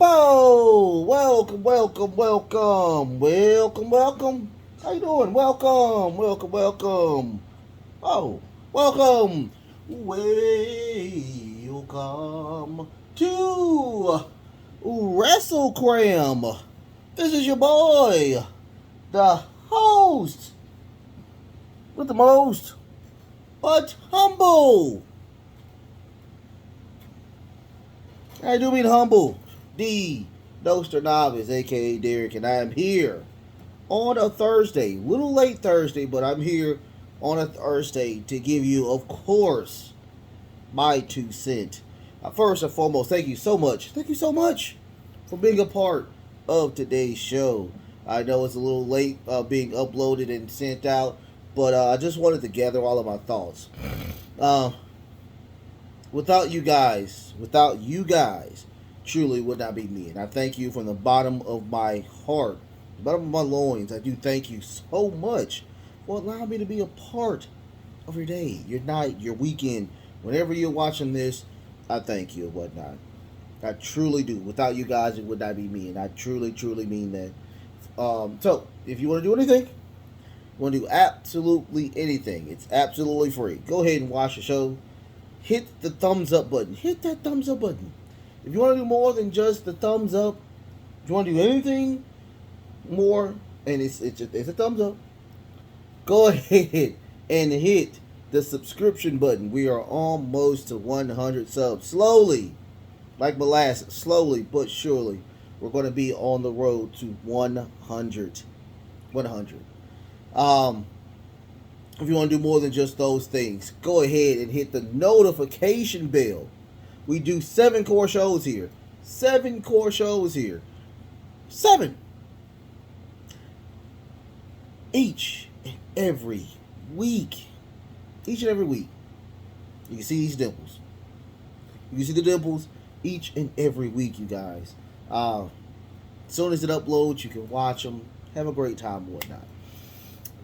Whoa! Welcome. How you doing? Welcome. Oh, welcome. Welcome to WrestleCram. This is your boy, the host with the most, but humble. I do mean humble. The Noster Novice, aka Derek, and I am here on a Thursday. Little late Thursday, but I'm here on a Thursday to give you, of course, my 2 cents. First and foremost, thank you so much. Thank you so much for being a part of today's show. I know it's a little late being uploaded and sent out, but I just wanted to gather all of my thoughts. Without you guys, truly would not be me. And I thank you from the bottom of my heart, the bottom of my loins. I do thank you so much for allowing me to be a part of your day, your night, your weekend. Whenever you're watching this, I thank you and whatnot. I truly do. Without you guys, it would not be me. And I truly mean that. So, if you want to do anything, you want to do absolutely anything, it's absolutely free. Go ahead and watch the show. Hit the thumbs up button. Hit that thumbs up button. If you want to do more than just the thumbs up, if you want to do anything more, and it's a thumbs up, go ahead and hit the subscription button. We are almost to 100 subs. Slowly, like molasses, slowly but surely, we're going to be on the road to 100. 100. If you want to do more than just those things, go ahead and hit the notification bell. We do 7 core shows here. 7 core shows here. 7. Each and every week. Each and every week. You can see these dimples. You can see the dimples each and every week, you guys. As soon as it uploads, you can watch them. Have a great time and whatnot.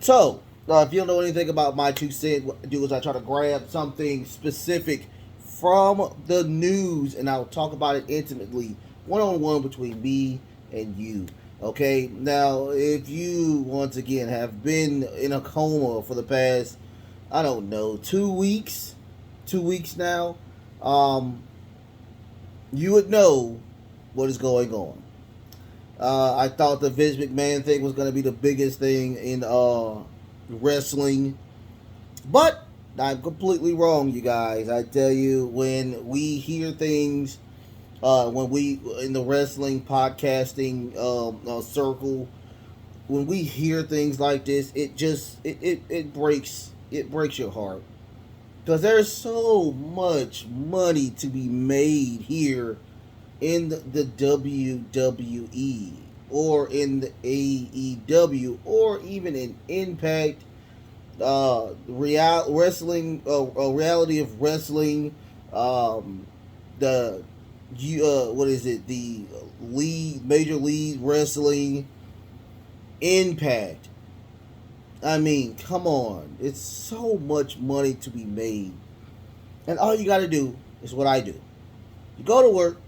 So, if you don't know anything about my 2 cents, what I do is I try to grab something specific from the news and I'll talk about it intimately, one-on-one between me and you. Okay? Now, if you, once again, have been in a coma for the past, I don't know, 2 weeks, 2 weeks now, you would know what is going on. I thought the Vince McMahon thing was going to be the biggest thing in wrestling, but I'm completely wrong, you guys. I tell you, when we hear things, when we in the wrestling podcasting circle, when we hear things like this, it breaks your heart, because there's so much money to be made here in the WWE or in the AEW or even in Impact, wrestling, reality of wrestling, the what is it? The Major League Wrestling, Impact. I mean, come on! It's so much money to be made, and all you got to do is what I do. You go to work.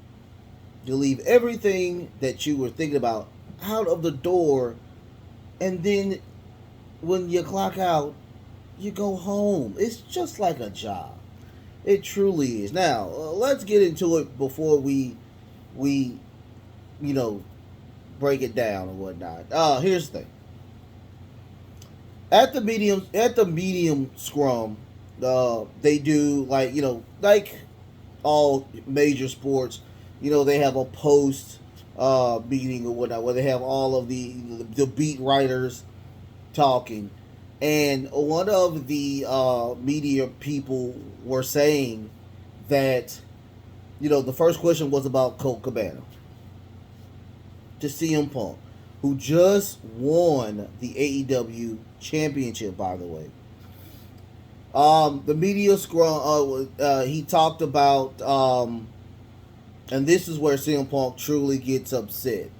You leave everything that you were thinking about out of the door, and then when you clock out, you go home. It's just like a job. It truly is. Now, let's get into it before we break it down or whatnot. Here's the thing. At the medium scrum, they do like all major sports. They have a post meeting or whatnot where they have all of the beat writers talking, and one of the media people were saying that the first question was about Colt Cabana to CM Punk, who just won the AEW championship, by the way. The media scrum, he talked about. And this is where CM Punk truly gets upset.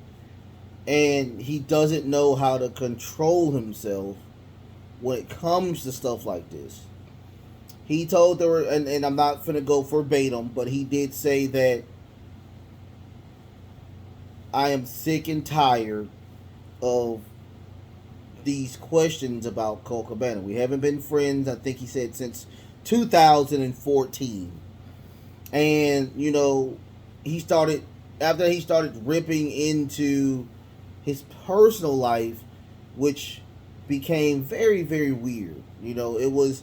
And he doesn't know how to control himself when it comes to stuff like this. He told her, and I'm not finna go verbatim, but he did say that I am sick and tired of these questions about Cole Cabana. We haven't been friends, I think he said, since 2014. And, he started, after he started ripping into his personal life, which became very, very weird. It was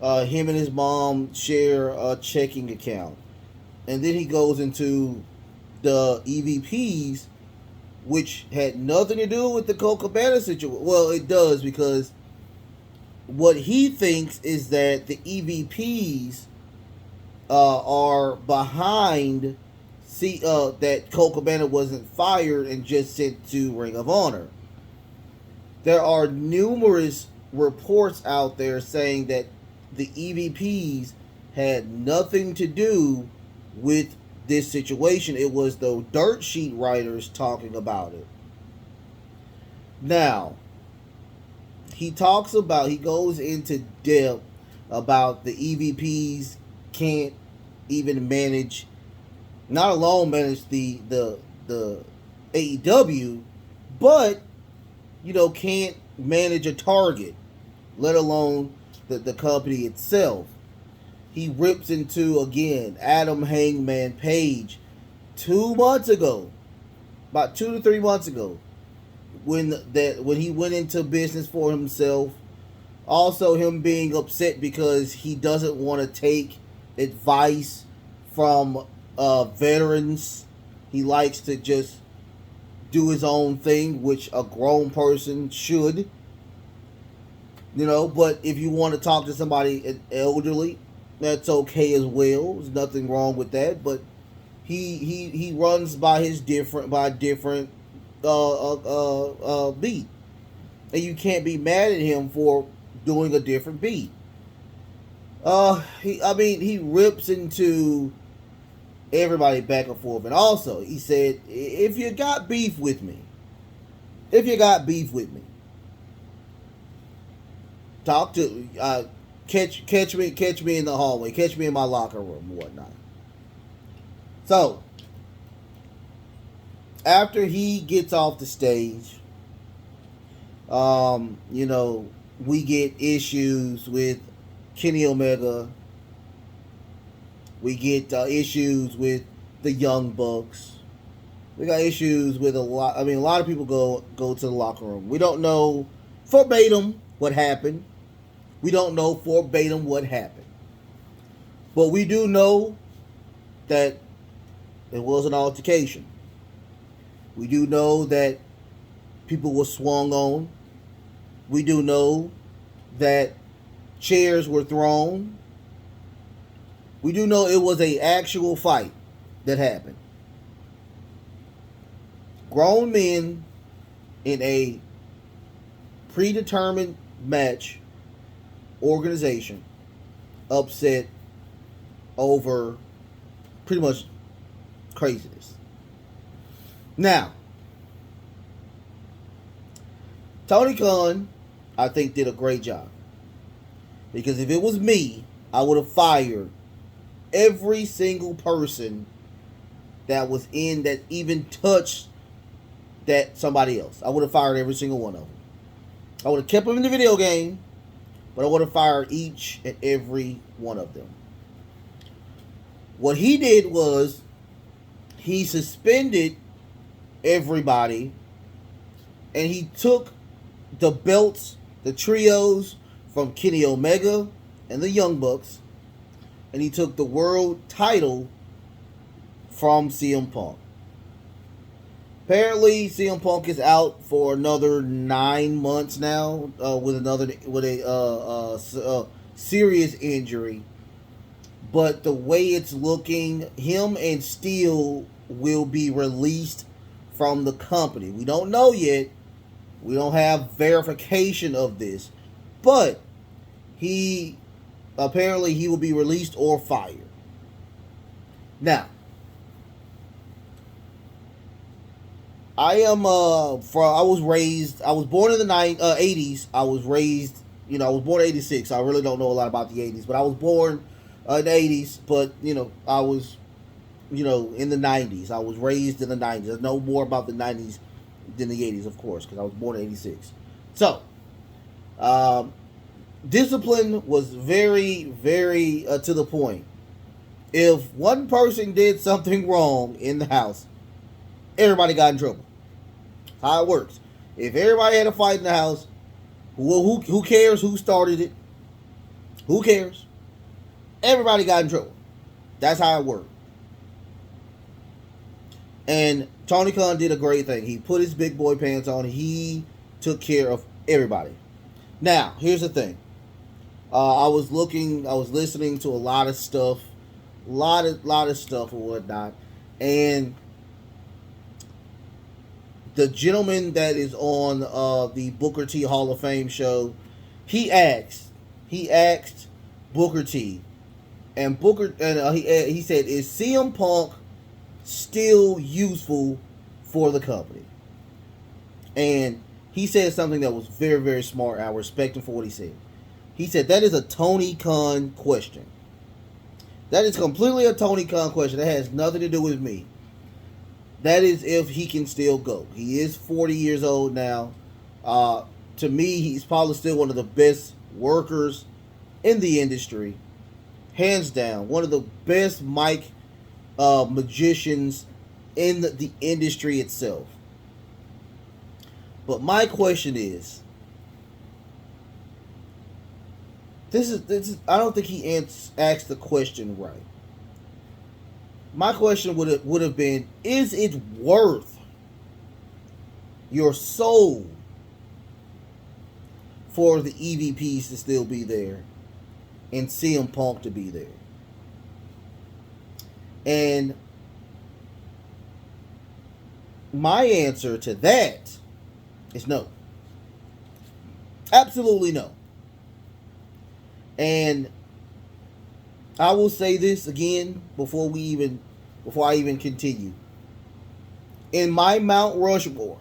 him and his mom share a checking account. And then he goes into the EVPs, which had nothing to do with the Colt Cabana situation. Well, it does, because what he thinks is that the EVPs are behind that Colt Cabana wasn't fired and just sent to Ring of Honor. There are numerous reports out there saying that the EVPs had nothing to do with this situation. It was the dirt sheet writers talking about it. Now, he goes into depth about the EVPs can't even manage, not alone manage the AEW, but can't manage a target, let alone the company itself. He rips into, again, Adam Hangman Page 2 months ago, about 2 to 3 months ago, when he went into business for himself. Also, him being upset because he doesn't want to take advice from veterans. He likes to just do his own thing, which a grown person should. But if you want to talk to somebody elderly, that's okay as well. There's nothing wrong with that. But he runs by a different beat, and you can't be mad at him for doing a different beat. He rips into everybody back and forth, and also he said, if you got beef with me, talk to catch me in the hallway, catch me in my locker room and whatnot. So after he gets off the stage, we get issues with Kenny Omega. We get issues with the Young Bucks. We got issues with a lot. A lot of people go to the locker room. We don't know verbatim what happened. But we do know that it was an altercation. We do know that people were swung on. We do know that chairs were thrown. We do know it was an actual fight that happened. Grown men in a predetermined match organization upset over pretty much craziness. Now, Tony Khan, I think, did a great job. Because if it was me, I would have fired every single person that was in that even touched that somebody else. I would have fired every single one of them. I would have kept them in the video game, but I would have fired each and every one of them. What he did was he suspended everybody, and he took the belts, the trios from Kenny Omega and the Young Bucks, and he took the world title from CM Punk. Apparently, CM Punk is out for another 9 months now with a serious injury. But the way it's looking, him and Steel will be released from the company. We don't know yet. We don't have verification of this. But he will be released or fired. Now, I was born in the 80s. I was born in 86. So I really don't know a lot about the 80s, but I was born in the 80s, but I was in the 90s. I was raised in the 90s. I know more about the 90s than the 80s, of course, because I was born in 86. So, um, discipline was very, very to the point. If one person did something wrong in the house, everybody got in trouble. That's how it works. If everybody had a fight in the house, who cares who started it? Who cares? Everybody got in trouble. That's how it worked. And Tony Khan did a great thing. He put his big boy pants on. He took care of everybody. Now, here's the thing. I was listening to a lot of stuff, lot of stuff and whatnot, and the gentleman that is on the Booker T Hall of Fame show, he asked Booker T, and he said, "Is CM Punk still useful for the company?" And he said something that was very, very smart. I respect him for what he said. He said, "That is a Tony Khan question. That is completely a Tony Khan question. That has nothing to do with me. That is if he can still go. He is 40 years old now. To me, he's probably still one of the best workers in the industry. Hands down. One of the best mic magicians in the industry itself. But my question is, this is I don't think he asked the question right. My question would have been, is it worth your soul for the EVPs to still be there and CM Punk to be there? And my answer to that is no. Absolutely no. And I will say this again before I even continue. In my Mount Rushmore,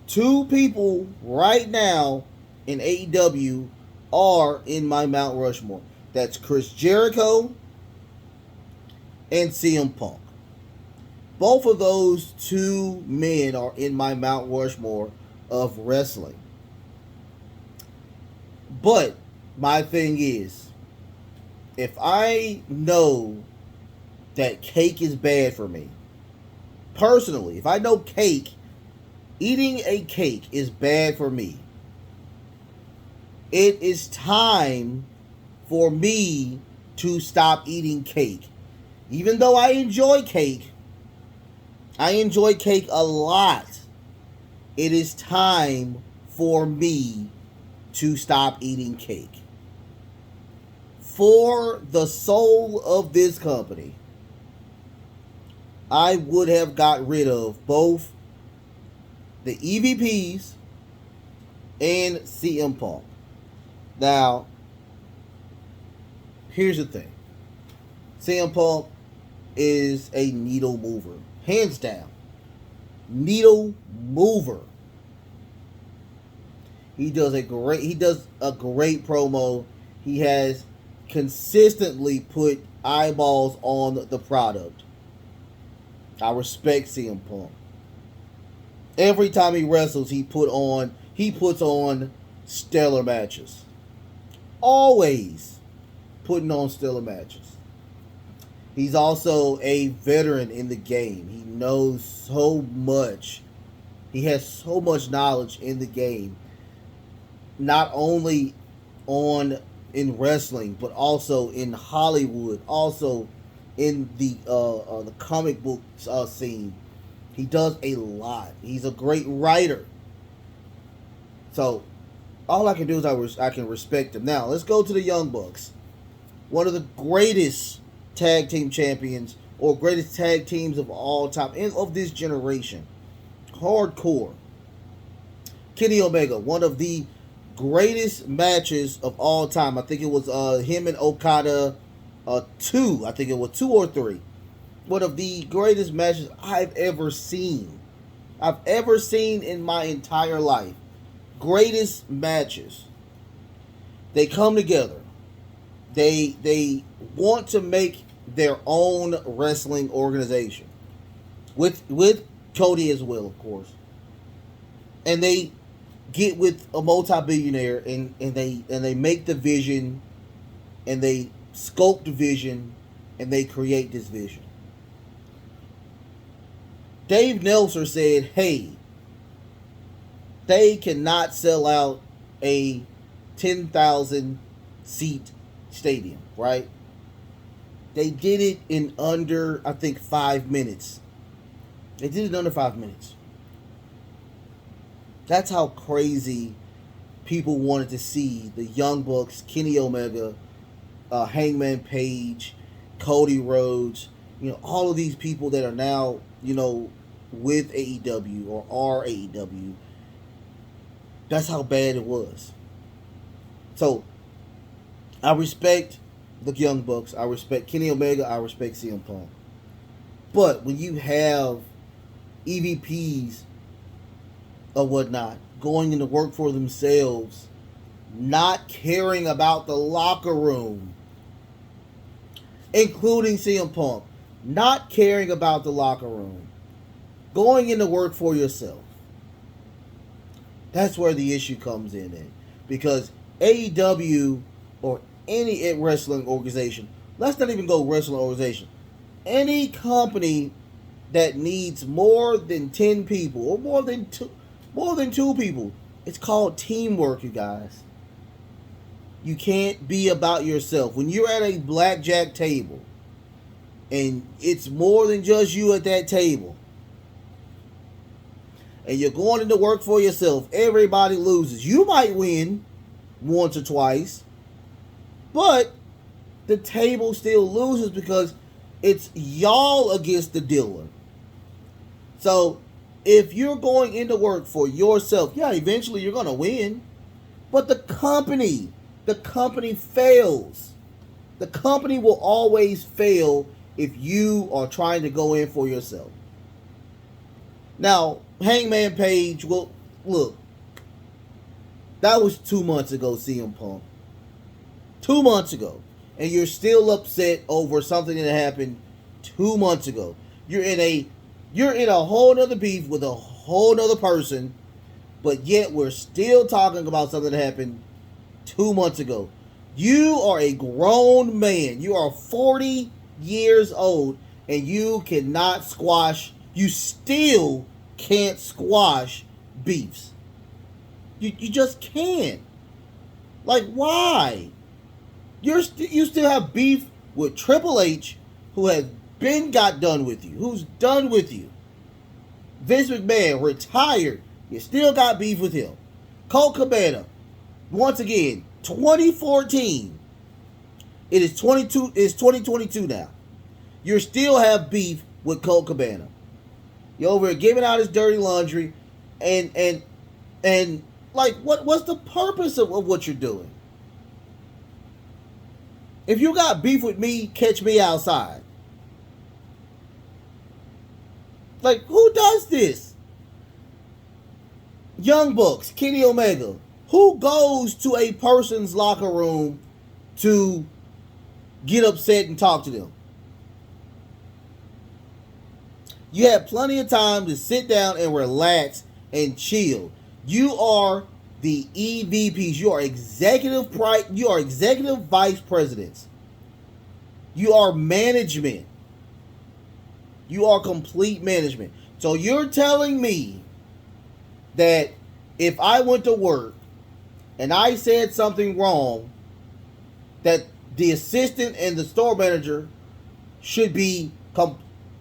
two people right now in AEW are in my Mount Rushmore. That's Chris Jericho and CM Punk. Both of those two men are in my Mount Rushmore of wrestling. But my thing is, if I know that cake is bad for me, personally, if I know eating a cake is bad for me, it is time for me to stop eating cake. Even though I enjoy cake a lot, it is time for me to stop eating cake. For the soul of this company, I would have got rid of both the EVPs and CM Punk. Now, here's the thing. CM Punk is a needle mover. Hands down. Needle mover. He does a great promo. He has consistently put eyeballs on the product. I respect CM Punk. Every time he wrestles, he puts on stellar matches. Always putting on stellar matches. He's also a veteran in the game. He knows so much. He has so much knowledge in the game. Not only in wrestling, but also in Hollywood, also in the comic book scene. He does a lot. He's a great writer. So all I can do is I can respect him. Now let's go to the Young Bucks. One of the greatest tag team champions, or greatest tag teams of all time and of this generation. Hardcore. Kenny Omega, one of the greatest matches of all time. I think it was him and Okada 2. I think it was 2 or 3. One of the greatest matches I've ever seen. In my entire life. Greatest matches. They come together. They want to make their own wrestling organization with Cody as well, of course. And they get with a multi-billionaire and they make the vision and they scope the vision and they create this vision. Dave Nelson said, hey, they cannot sell out a 10,000 seat stadium, right? They did it in under, I think, 5 minutes. They did it in under 5 minutes. That's how crazy people wanted to see the Young Bucks, Kenny Omega, Hangman Page, Cody Rhodes, all of these people that are now, with AEW or are AEW. That's how bad it was. So, I respect the Young Bucks. I respect Kenny Omega. I respect CM Punk. But when you have EVPs or whatnot going into work for themselves, not caring about the locker room, including CM Punk, not caring about the locker room, going into work for yourself, that's where the issue comes in. Because AEW or any wrestling organization, let's not even go wrestling organization, any company that needs more than 10 people or more than two people, it's called teamwork, you guys. You can't be about yourself. When you're at a blackjack table and it's more than just you at that table and you're going into work for yourself, everybody loses. You might win once or twice, but the table still loses because it's y'all against the dealer. So if you're going into work for yourself, yeah, eventually you're going to win, but the company fails. The company will always fail if you are trying to go in for yourself. Now, Hangman Page, well, look, that was 2 months ago, CM Punk. 2 months ago. And you're still upset over something that happened 2 months ago. You're in a whole nother beef with a whole nother person, but yet we're still talking about something that happened 2 months ago. You are a grown man. You are 40 years old, and you still can't squash beefs. You just can't. Like, why? You still have beef with Triple H, who has got done with you, who's done with you. Vince McMahon retired. You still got beef with him. Colt Cabana, once again, 2014. It is 2022 now. You still have beef with Colt Cabana. You're over here giving out his dirty laundry, and like, what's the purpose of what you're doing? If you got beef with me, catch me outside. Like, who does this? Young Bucks, Kenny Omega. Who goes to a person's locker room to get upset and talk to them? You have plenty of time to sit down and relax and chill. You are the EVPs. You are executive vice presidents. You are management. You are complete management. So you're telling me that if I went to work and I said something wrong, that the assistant and the store manager should be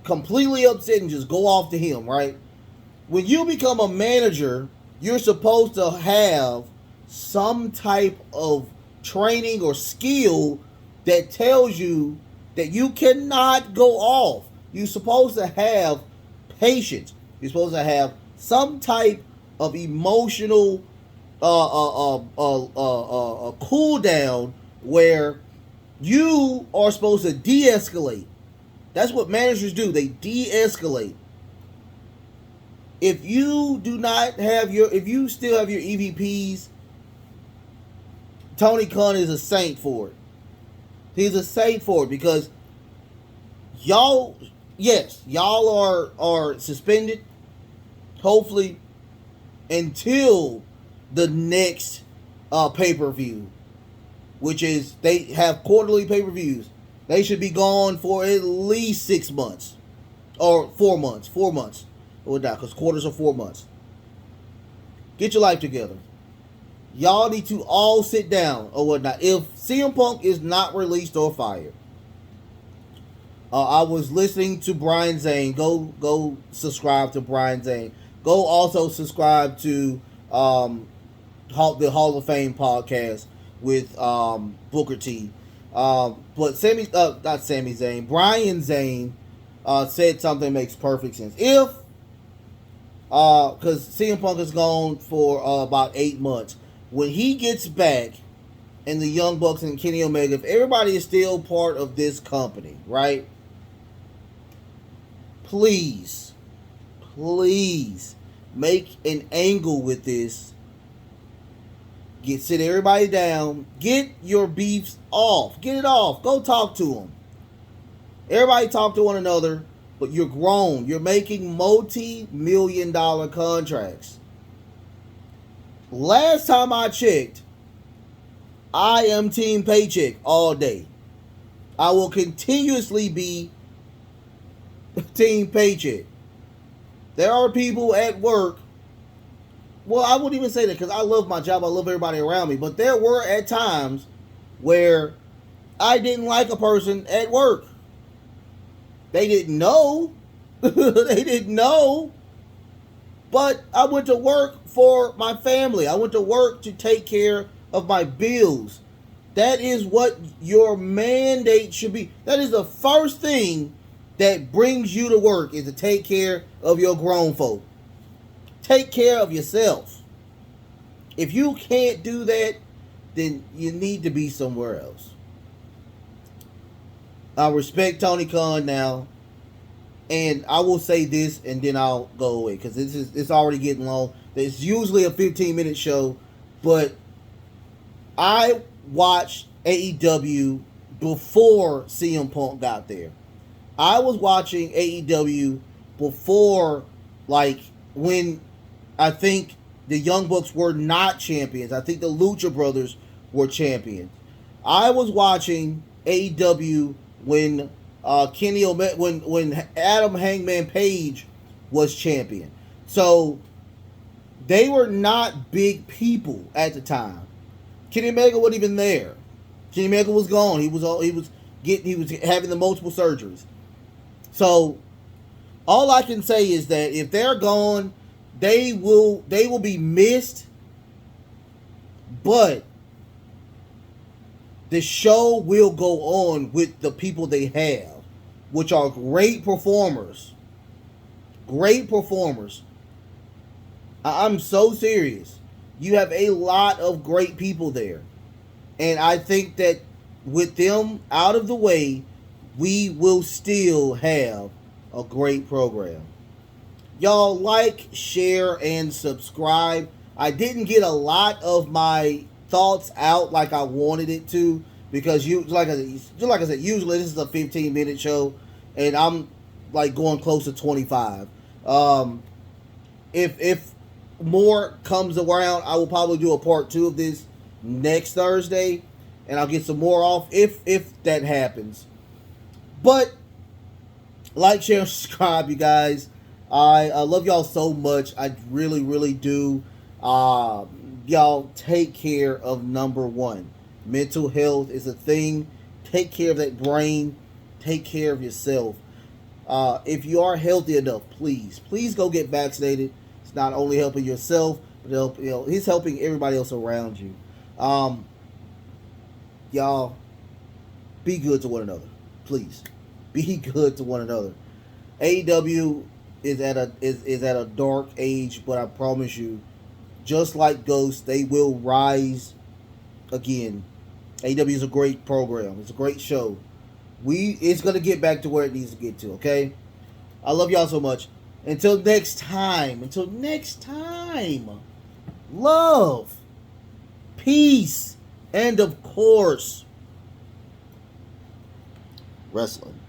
completely upset and just go off to him, right? When you become a manager, you're supposed to have some type of training or skill that tells you that you cannot go off. You're supposed to have patience. You're supposed to have some type of emotional cool down where you are supposed to de-escalate. That's what managers do. They de-escalate. If you still have your EVPs, Tony Khan is a saint for it. He's a safe for it because y'all, yes, y'all are suspended. Hopefully, until the next pay-per-view, which is they have quarterly pay-per-views. They should be gone for at least 6 months or 4 months. 4 months, or not, because quarters are 4 months. Get your life together. Y'all need to all sit down or whatnot. If CM Punk is not released or fired, I was listening to Brian Zane. Go subscribe to Brian Zane. Go also subscribe to the Hall of Fame podcast with Booker T. But not Sami Zayn, Brian Zane said something that makes perfect sense. If because CM Punk is gone for about 8 months. When he gets back, and the Young Bucks and Kenny Omega, if everybody is still part of this company, right? Please make an angle with this. Sit everybody down. Get your beefs off. Get it off. Go talk to them. Everybody talk to one another, but you're grown. You're making multi-million-dollar contracts. Last time I checked, I am team paycheck all day. I will continuously be team paycheck. There are people at work. Well, I wouldn't even say that because I love my job. I love everybody around me. But there were at times where I didn't like a person at work. They didn't know. They didn't know. But I went to work for my family. I went to work to take care of my bills. That is what your mandate should be. That is the first thing that brings you to work, is to take care of your grown folk. Take care of yourself. If you can't do that, then you need to be somewhere else. I respect Tony Khan now. And I will say this, and then I'll go away, because it's already getting long. It's usually a 15-minute show, but I watched AEW before CM Punk got there. I was watching AEW before, like, when I think the Young Bucks were not champions. I think the Lucha Brothers were champions. I was watching AEW when Kenny Omega, when Adam Hangman Page was champion. So they were not big people at the time. Kenny Omega wasn't even there. Kenny Omega was gone. He was having the multiple surgeries. So all I can say is that if they're gone, they will be missed. But the show will go on with the people they have, which are great performers. Great performers. I'm so serious. You have a lot of great people there. And I think that with them out of the way, we will still have a great program. Y'all like, share, and subscribe. I didn't get a lot of my thoughts out like I wanted it to, because like I said, usually this is a 15-minute show, and I'm like going close to 25. If more comes around, I will probably do a part 2 of this next Thursday, and I'll get some more off if that happens. But like, share, and subscribe, you guys. I love y'all so much. I really, really do. Y'all take care of number one. Mental health is a thing. Take care of that brain. Take care of yourself. If you are healthy enough, please go get vaccinated. It's not only helping yourself, but it's helping everybody else around you. Y'all, be good to one another. Please, be good to one another. AEW is at a dark age, but I promise you, just like Ghost, they will rise again. AEW is a great program. It's a great show. It's gonna get back to where it needs to get to. Okay, I love y'all so much. Until next time. Love, peace, and of course, wrestling.